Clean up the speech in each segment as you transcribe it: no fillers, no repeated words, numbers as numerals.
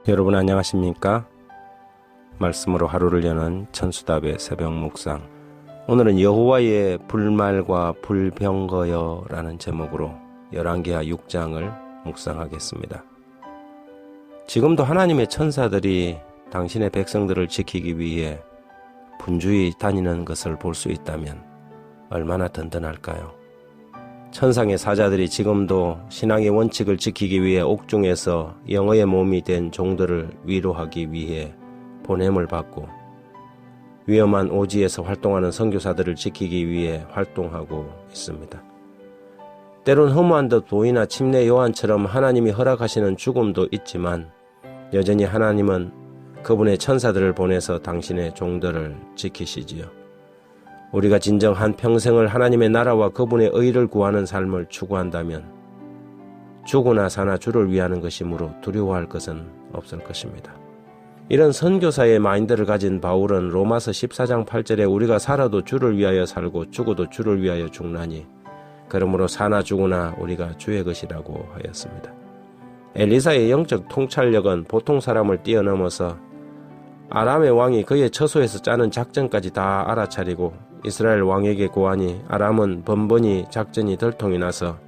여러분 안녕하십니까? 말씀으로 하루를 여는 천수답의 새벽 묵상. 오늘은 여호와의 불말과 불병거여 라는 제목으로 열왕기하 6장을 묵상하겠습니다. 지금도 하나님의 천사들이 당신의 백성들을 지키기 위해 분주히 다니는 것을 볼 수 있다면 얼마나 든든할까요? 천상의 사자들이 지금도 신앙의 원칙을 지키기 위해 옥중에서 영어의 몸이 된 종들을 위로하기 위해 보냄을 받고 위험한 오지에서 활동하는 선교사들을 지키기 위해 활동하고 있습니다. 때론 허무한 듯 보이나 침례 요한처럼 하나님이 허락하시는 죽음도 있지만 여전히 하나님은 그분의 천사들을 보내서 당신의 종들을 지키시지요. 우리가 진정 한 평생을 하나님의 나라와 그분의 의를 구하는 삶을 추구한다면 죽으나 사나 주를 위하는 것이므로 두려워할 것은 없을 것입니다. 이런 선교사의 마인드를 가진 바울은 로마서 14장 8절에 우리가 살아도 주를 위하여 살고 죽어도 주를 위하여 죽나니 그러므로 사나 죽으나 우리가 주의 것이라고 하였습니다. 엘리사의 영적 통찰력은 보통 사람을 뛰어넘어서 아람의 왕이 그의 처소에서 짜는 작전까지 다 알아차리고 이스라엘 왕에게 고하니 아람은 번번이 작전이 들통이 나서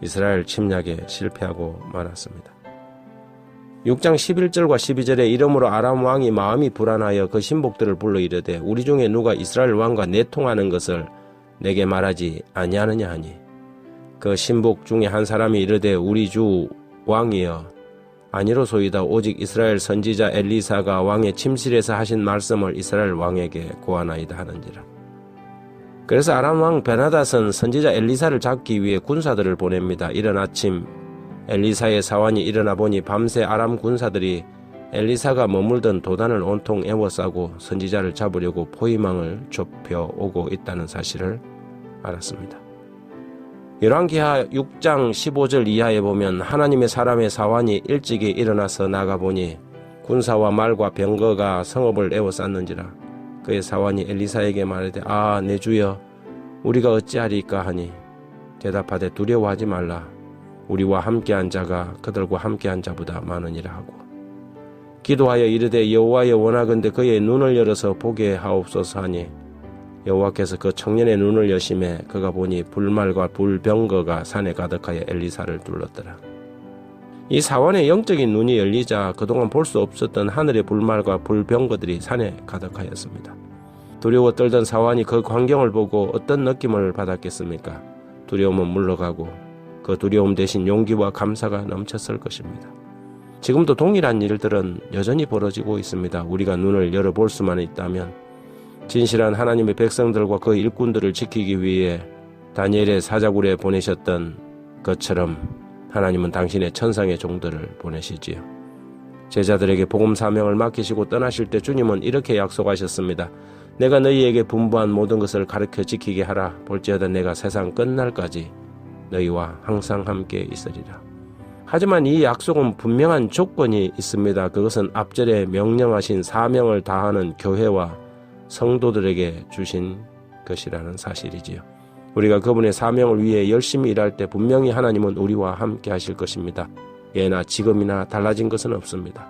이스라엘 침략에 실패하고 말았습니다. 6장 11절과 12절에 이러므로 아람 왕이 마음이 불안하여 그 신복들을 불러 이르되 우리 중에 누가 이스라엘 왕과 내통하는 것을 내게 말하지 아니하느냐 하니 그 신복 중에 한 사람이 이르되 우리 주 왕이여 아니로소이다 오직 이스라엘 선지자 엘리사가 왕의 침실에서 하신 말씀을 이스라엘 왕에게 고하나이다 하는지라. 그래서 아람 왕 베나닷은 선지자 엘리사를 잡기 위해 군사들을 보냅니다. 이른 아침 엘리사의 사환이 일어나 보니 밤새 아람 군사들이 엘리사가 머물던 도단을 온통 에워싸고 선지자를 잡으려고 포위망을 좁혀오고 있다는 사실을 알았습니다. 열왕기하 6장 15절 이하에 보면 하나님의 사람의 사환이 일찍이 일어나서 나가보니 군사와 말과 병거가 성읍을 에워쌌는지라. 그의 사환이 엘리사에게 말하되 내 주여 우리가 어찌하리까 하니 대답하되 두려워하지 말라. 우리와 함께한 자가 그들과 함께한 자보다 많으니라 하고 기도하여 이르되 여호와여 원하건대 그의 눈을 열어서 보게 하옵소서 하니 여호와께서 그 청년의 눈을 여심해 그가 보니 불말과 불병거가 산에 가득하여 엘리사를 둘렀더라. 이 사환의 영적인 눈이 열리자 그동안 볼 수 없었던 하늘의 불말과 불병거들이 산에 가득하였습니다. 두려워 떨던 사환이 그 광경을 보고 어떤 느낌을 받았겠습니까? 두려움은 물러가고 그 두려움 대신 용기와 감사가 넘쳤을 것입니다. 지금도 동일한 일들은 여전히 벌어지고 있습니다. 우리가 눈을 열어볼 수만 있다면 진실한 하나님의 백성들과 그 일꾼들을 지키기 위해 다니엘의 사자굴에 보내셨던 것처럼 하나님은 당신의 천상의 종들을 보내시지요. 제자들에게 복음 사명을 맡기시고 떠나실 때 주님은 이렇게 약속하셨습니다. 내가 너희에게 분부한 모든 것을 가르쳐 지키게 하라. 볼지어다 내가 세상 끝날까지 너희와 항상 함께 있으리라. 하지만 이 약속은 분명한 조건이 있습니다. 그것은 앞절에 명령하신 사명을 다하는 교회와 성도들에게 주신 것이라는 사실이지요. 우리가 그분의 사명을 위해 열심히 일할 때 분명히 하나님은 우리와 함께 하실 것입니다. 예나 지금이나 달라진 것은 없습니다.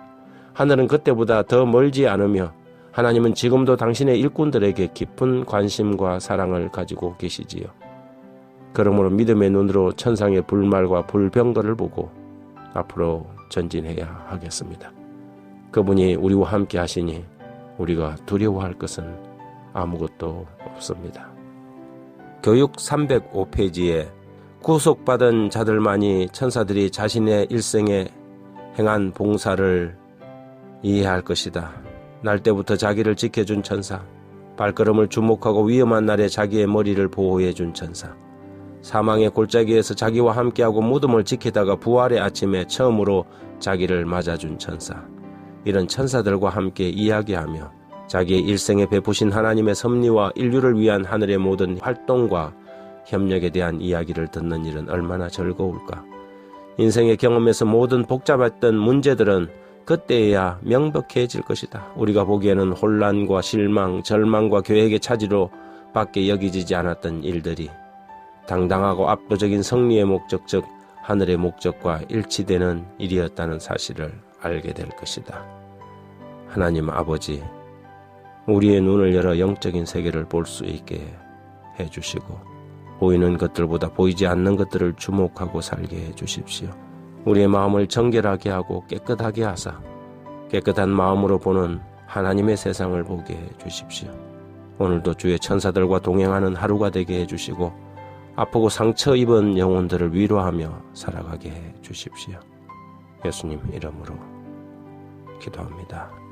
하늘은 그때보다 더 멀지 않으며 하나님은 지금도 당신의 일꾼들에게 깊은 관심과 사랑을 가지고 계시지요. 그러므로 믿음의 눈으로 천상의 불말과 불병거를 보고 앞으로 전진해야 하겠습니다. 그분이 우리와 함께 하시니 우리가 두려워할 것은 아무것도 없습니다. 교육 305페이지에 구속받은 자들만이 천사들이 자신의 일생에 행한 봉사를 이해할 것이다. 날 때부터 자기를 지켜준 천사, 발걸음을 주목하고 위험한 날에 자기의 머리를 보호해준 천사, 사망의 골짜기에서 자기와 함께하고 무덤을 지키다가 부활의 아침에 처음으로 자기를 맞아준 천사, 이런 천사들과 함께 이야기하며 자기의 일생에 베푸신 하나님의 섭리와 인류를 위한 하늘의 모든 활동과 협력에 대한 이야기를 듣는 일은 얼마나 즐거울까. 인생의 경험에서 모든 복잡했던 문제들은 그때야 명백해질 것이다. 우리가 보기에는 혼란과 실망, 절망과 계획의 차지로 밖에 여기지지 않았던 일들이 당당하고 압도적인 승리의 목적, 즉 하늘의 목적과 일치되는 일이었다는 사실을 알게 될 것이다. 하나님 아버지, 우리의 눈을 열어 영적인 세계를 볼 수 있게 해주시고 보이는 것들보다 보이지 않는 것들을 주목하고 살게 해주십시오. 우리의 마음을 정결하게 하고 깨끗하게 하사 깨끗한 마음으로 보는 하나님의 세상을 보게 해주십시오. 오늘도 주의 천사들과 동행하는 하루가 되게 해주시고 아프고 상처 입은 영혼들을 위로하며 살아가게 해주십시오. 예수님 이름으로 기도합니다.